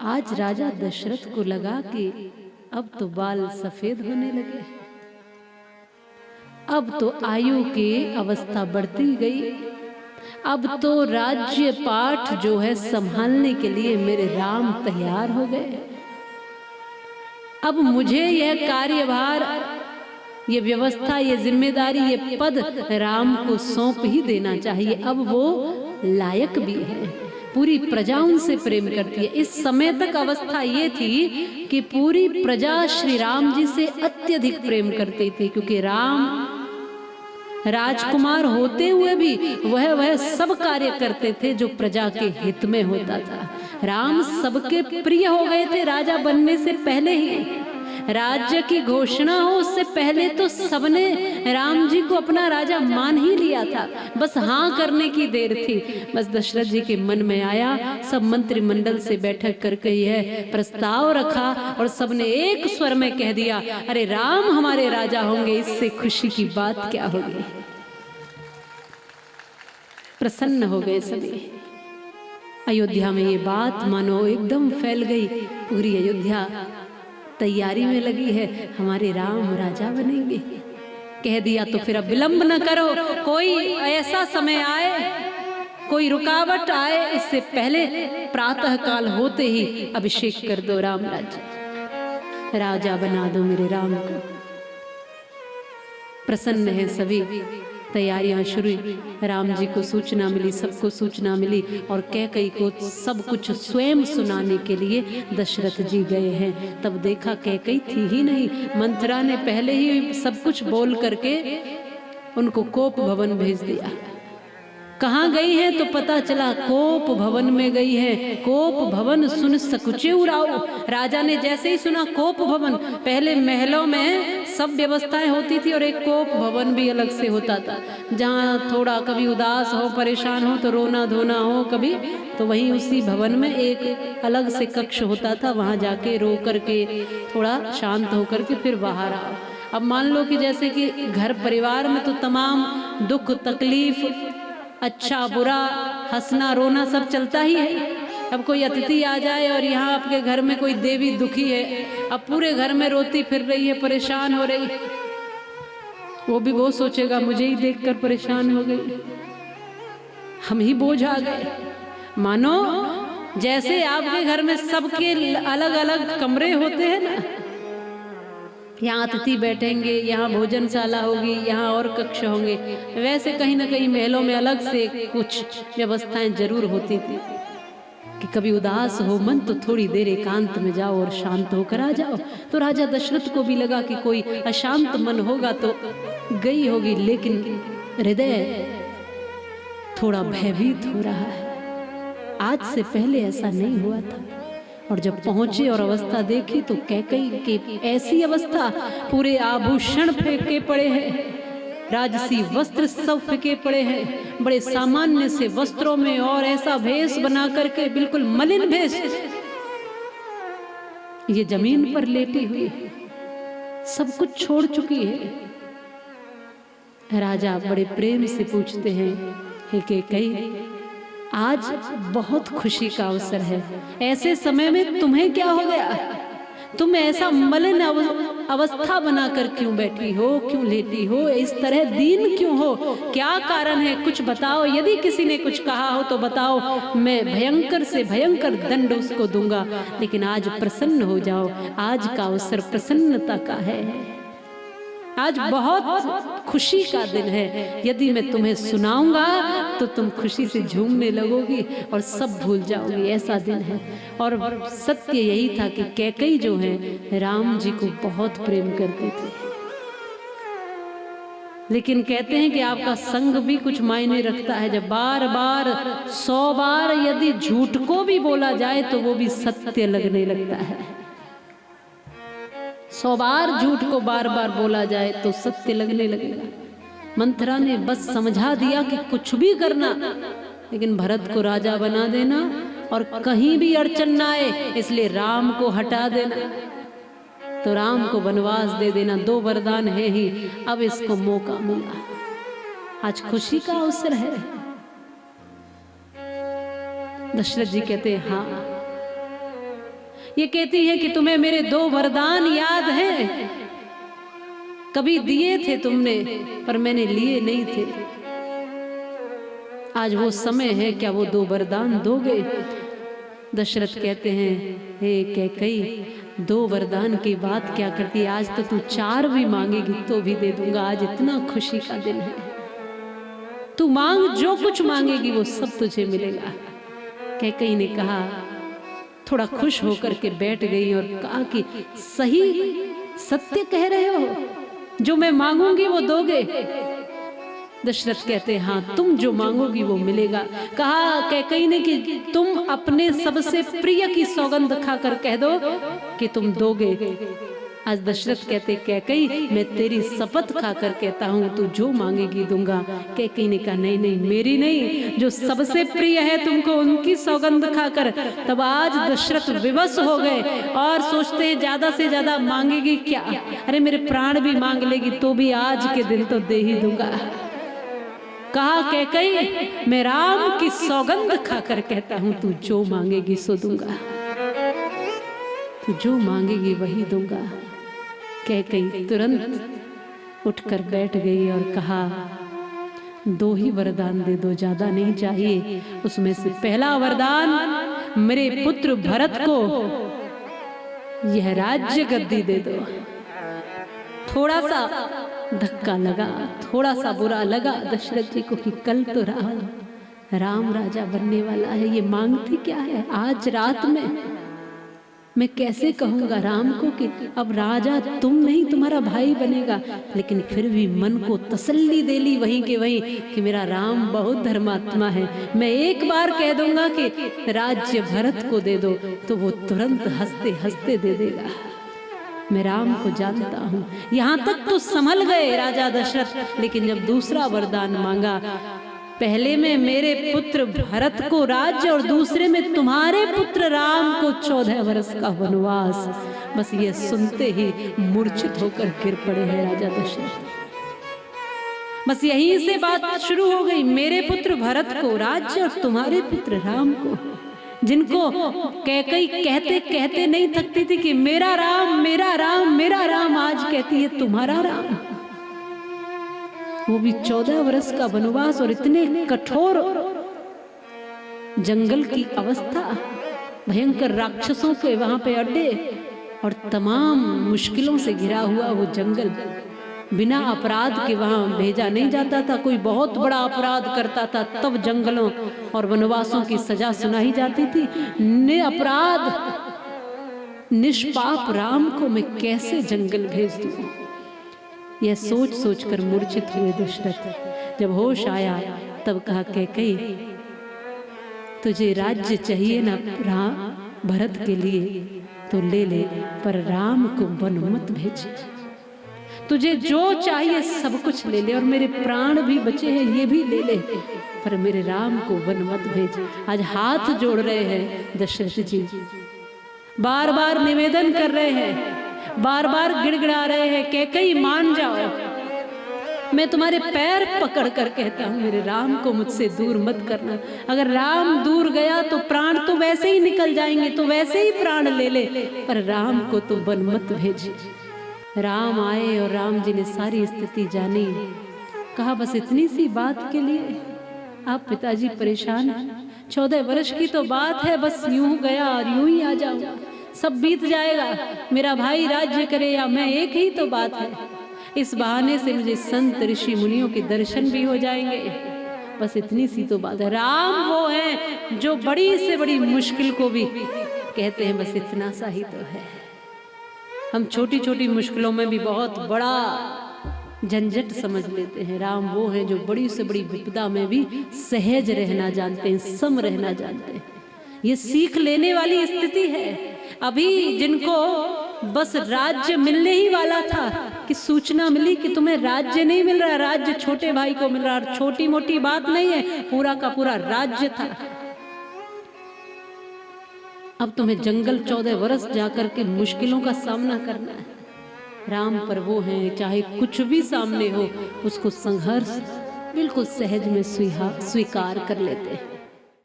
आज राजा दशरथ को लगा कि अब तो बाल सफेद होने लगे, अब तो आयु की अवस्था बढ़ती गई, अब तो राज्य पाठ जो है संभालने के लिए मेरे राम तैयार हो गए। अब मुझे यह कार्यभार, ये व्यवस्था, ये जिम्मेदारी, ये पद राम को सौंप ही देना चाहिए। अब वो लायक भी है, पूरी प्रजा उनसे प्रेम करती है। इस समय तक अवस्था ये थी कि पूरी प्रजा श्री राम जी से अत्यधिक प्रेम करती थी, क्योंकि राम राजकुमार होते हुए भी वह सब कार्य करते थे जो प्रजा के हित में होता था। राम सबके प्रिय हो गए थे राजा बनने से पहले ही। राज्य की घोषणा हो उससे पहले तो सबने राम जी को अपना राजा मान ही लिया था, बस हाँ करने की देर थी। बस दशरथ जी के मन में आया, सब मंत्रिमंडल से बैठक करके यह प्रस्ताव रखा और सबने एक स्वर में कह दिया, अरे राम हमारे राजा होंगे, इससे खुशी की बात क्या होगी। प्रसन्न हो गए सभी। अयोध्या में ये बात मानो एकदम फैल गई, पूरी अयोध्या तैयारी में लगी है, हमारे राम राजा बनेंगे। कह दिया तो फिर अब विलंब न करो, कोई ऐसा समय आए, कोई रुकावट आए, इससे पहले प्रातः काल होते ही अभिषेक कर दो, राम राज्य राजा बना दो मेरे राम को। प्रसन्न है सभी, तैयारियां शुरू। राम जी को सूचना मिली, सबको सूचना मिली और कैकेयी को सब कुछ स्वयं सुनाने के लिए दशरथ जी गए हैं। तब देखा कैकेयी थी ही नहीं, मंथरा ने पहले ही सब कुछ बोल करके उनको कोप भवन भेज दिया। कहाँ गई है तो पता चला कोप भवन में गई है। कोप भवन सुन सकुचे उराओ। राजा ने जैसे ही सुना कोप भवन, पहले महलों में सब व्यवस्थाएं होती थी और एक कोप भवन भी अलग से होता था, जहाँ थोड़ा कभी उदास हो, परेशान हो तो रोना धोना हो कभी, तो वहीं उसी भवन में एक अलग से कक्ष होता था, वहाँ जाके रो करके थोड़ा शांत होकर के फिर बाहर आओ। अब मान लो कि जैसे कि घर परिवार में तो तमाम दुख तकलीफ, अच्छा बुरा, हंसना रोना सब चलता ही है। अब कोई अतिथि आ जाए और यहाँ आपके घर में कोई देवी दुखी है, अब पूरे घर में रोती फिर रही है, परेशान हो रही, वो भी वो सोचेगा मुझे ही देखकर परेशान हो गई, हम ही बोझ आ गए। मानो जैसे आपके घर में सबके अलग अलग कमरे होते हैं ना, यहाँ अतिथि बैठेंगे, यहाँ भोजनशाला होगी, यहाँ और कक्ष होंगे, वैसे कहीं ना कहीं महलों में अलग से कुछ व्यवस्थाएं जरूर होती थी कि कभी उदास हो मन तो थोड़ी देर एकांत में जाओ और शांत होकर आ जाओ। तो राजा दशरथ को भी लगा कि कोई अशांत मन होगा तो गई होगी, लेकिन हृदय थोड़ा भयभीत हो रहा है। आज से पहले ऐसा नहीं हुआ था। और जब पहुंचे और अवस्था देखी तो कैकेयी की ऐसी अवस्था, पूरे आभूषण फेंके पड़े हैं, राजसी वस्त्र सब फेंके पड़े हैं, बड़े सामान्य से वस्त्रों में और ऐसा भेष बना करके बिल्कुल मलिन भेष, ये जमीन पर लेटी हुई, सब कुछ छोड़ चुकी है। राजा बड़े प्रेम से पूछते हैं, हे कैकेयी, आज बहुत खुशी का अवसर है, ऐसे समय में तुम्हें क्या हो गया? तुम ऐसा मलिन अवस्था बनाकर क्यों बैठी हो, क्यों लेटी हो, इस तरह दीन क्यों हो, क्या कारण है? कुछ बताओ। यदि किसी ने कुछ कहा हो तो बताओ, मैं भयंकर से भयंकर दंड उसको दूंगा, लेकिन आज प्रसन्न हो जाओ, आज का अवसर प्रसन्नता का है, आज बहुत खुशी का दिन है। यदि मैं तुम्हें सुनाऊंगा तो तुम खुशी से झूमने लगोगी और सब भूल जाओगी, ऐसा दिन है। और सत्य यही था कि कैकेयी जो है राम जी को बहुत प्रेम करती थी, लेकिन कहते हैं कि आपका संग भी कुछ मायने रखता है। जब बार बार 100 बार यदि झूठ को भी बोला जाए तो वो भी सत्य लगने लगता है। 100 बार झूठ को बार बार बोला जाए तो सत्य लगने लगेगा। मंथरा ने बस समझा दिया कि कुछ भी करना, लेकिन भरत को राजा बना देना और कहीं भी अड़चन ना आए, इसलिए राम को हटा देना, तो राम को वनवास दे देना। 2 वरदान है ही, अब इसको मौका मिला, आज खुशी का अवसर है। दशरथ जी कहते हैं हाँ, ये कहती है कि तुम्हें मेरे 2 वरदान याद हैं, कभी दिए थे तुमने पर मैंने लिए नहीं थे। आज वो समय है, क्या वो 2 वरदान दोगे? दशरथ कहते हैं, हे कैकई, 2 वरदान की बात क्या करती, आज तो तू 4 भी मांगेगी तो भी दे दूंगा। आज इतना खुशी का दिन है, तू मांग, जो कुछ मांगेगी वो सब तुझे मिलेगा। कैकई ने कहा, थोड़ा खुश होकर के बैठ गई और कहा कि सही सत्य कह रहे हो, जो मैं मांगूंगी वो दोगे? दशरथ कहते हैं, हाँ, तुम जो मांगोगी वो मिलेगा। कहा कैकई ने कि तुम अपने सबसे प्रिय की सौगंध खाकर कह दो कि तुम दोगे। आज दशरथ कहते, कैकई, मैं तेरी शपथ खाकर कहता हूँ, तू जो मांगेगी दूंगा। कैकई ने कहा, नहीं नहीं, मेरी नहीं, जो सबसे प्रिय है तुमको उनकी सौगंध खाकर। तब आज दशरथ विवश हो गए और सोचते हैं ज्यादा से ज्यादा मांगेगी क्या, अरे मेरे प्राण भी मांग लेगी तो भी आज के दिन तो दे ही दूंगा। कहा कैकई, मैं राम की सौगंध खाकर कहता हूं, तू जो मांगेगी सो दूंगा, तू जो मांगेगी वही दूंगा। कैकई तुरंत उठकर बैठ गई और कहा, 2 ही वरदान दे दो, ज्यादा नहीं चाहिए। उसमें से पहला वरदान, मेरे पुत्र भरत को यह राज्य गद्दी दे दो। थोड़ा सा धक्का लगा, थोड़ा सा बुरा लगा दशरथ जी को कि कल तो राम राजा बनने वाला है, ये मांगती क्या है आज रात में? मैं कैसे कहूंगा राम को कि अब राजा तुम नहीं, तुम्हारा भाई बनेगा। लेकिन फिर भी मन को तसल्ली दे ली वहीं के वहीं कि मेरा राम बहुत धर्मात्मा है, मैं एक बार कह दूंगा कि राज्य भरत को दे दो तो वो तुरंत हंसते हंसते दे देगा। मैं राम को जानता हूं। यहां तक तो संभल गए राजा दशरथ, लेकिन जब दूसरा वरदान मांगा, पहले में मेरे पुत्र भरत को राज्य और दूसरे में तुम्हारे पुत्र राम को 14 वर्ष का वनवास, बस ये सुनते ही मूर्छित होकर गिर पड़े हैं राजा दशरथ। बस यहीं से बात शुरू हो गई, मेरे पुत्र भरत को राज्य और तुम्हारे पुत्र राम को, जिनको कैकई कहते कहते नहीं थकती थी कि मेरा राम मेरा राम मेरा राम, आज कहती है तुम्हारा राम। वो भी 14 वर्ष का वनवास और इतने कठोर जंगल की अवस्था, भयंकर राक्षसों के वहां पे अड्डे और तमाम मुश्किलों से घिरा हुआ वो जंगल। बिना अपराध के वहां भेजा नहीं जाता था, कोई बहुत बड़ा अपराध करता था तब जंगलों और वनवासों की सजा सुनाई जाती थी। निरपराध निष्पाप राम को मैं कैसे जंगल भेज दूं? यह सोच सोच कर मूर्छित हुए दशरथ। जब होश आया तब कहा, कैकई तुझे राज्य चाहिए ना भरत के लिए तो ले ले, पर राम को वन मत भेज। तुझे जो चाहिए सब कुछ ले ले और मेरे प्राण भी बचे हैं ये भी ले ले, पर मेरे राम को वन मत भेज। आज हाथ जोड़ रहे हैं दशरथ जी, बार बार निवेदन कर रहे हैं, बार बार गिड़गिड़ा रहे हैं, कैकई मान जाओ, मैं तुम्हारे पैर पकड़ कर कहता हूं मेरे राम को मुझसे दूर मत करना। अगर राम दूर गया तो प्राण तो वैसे ही निकल जाएंगे, तो वैसे ही प्राण ले ले, पर राम को तो वन मत भेज। राम आए और राम जी ने सारी स्थिति जानी। कहा बस इतनी सी बात के लिए आप पिताजी परेशान हैं? 14 वर्ष की तो बात है, बस यूं गया और यूं ही आ जाऊंगा, सब बीत जाएगा, मेरा भाई राज्य करे या मैं, एक ही तो बात है। इस बहाने से मुझे संत ऋषि मुनियों के दर्शन भी हो जाएंगे, बस इतनी सी तो बात है। राम वो है जो बड़ी से बड़ी मुश्किल को भी कहते हैं बस इतना सा ही तो है। हम छोटी छोटी मुश्किलों में भी बहुत बड़ा झंझट समझ लेते हैं। राम वो है जो बड़ी से बड़ी विपदा में भी सहज रहना जानते हैं, सम रहना जानते हैं। ये सीख लेने वाली स्थिति है। अभी जिनको बस राज्य मिलने ही वाला था कि सूचना मिली कि तुम्हें राज्य नहीं मिल रहा, राज्य छोटे भाई को मिल रहा, छोटी मोटी बात नहीं है, पूरा का पूरा राज्य था। अब तुम्हें जंगल 14 वर्ष जाकर के मुश्किलों का सामना करना है। राम पर वो हैं चाहे कुछ भी सामने हो उसको संघर्ष बिल्कुल सहज में स्वीकार कर लेते हैं।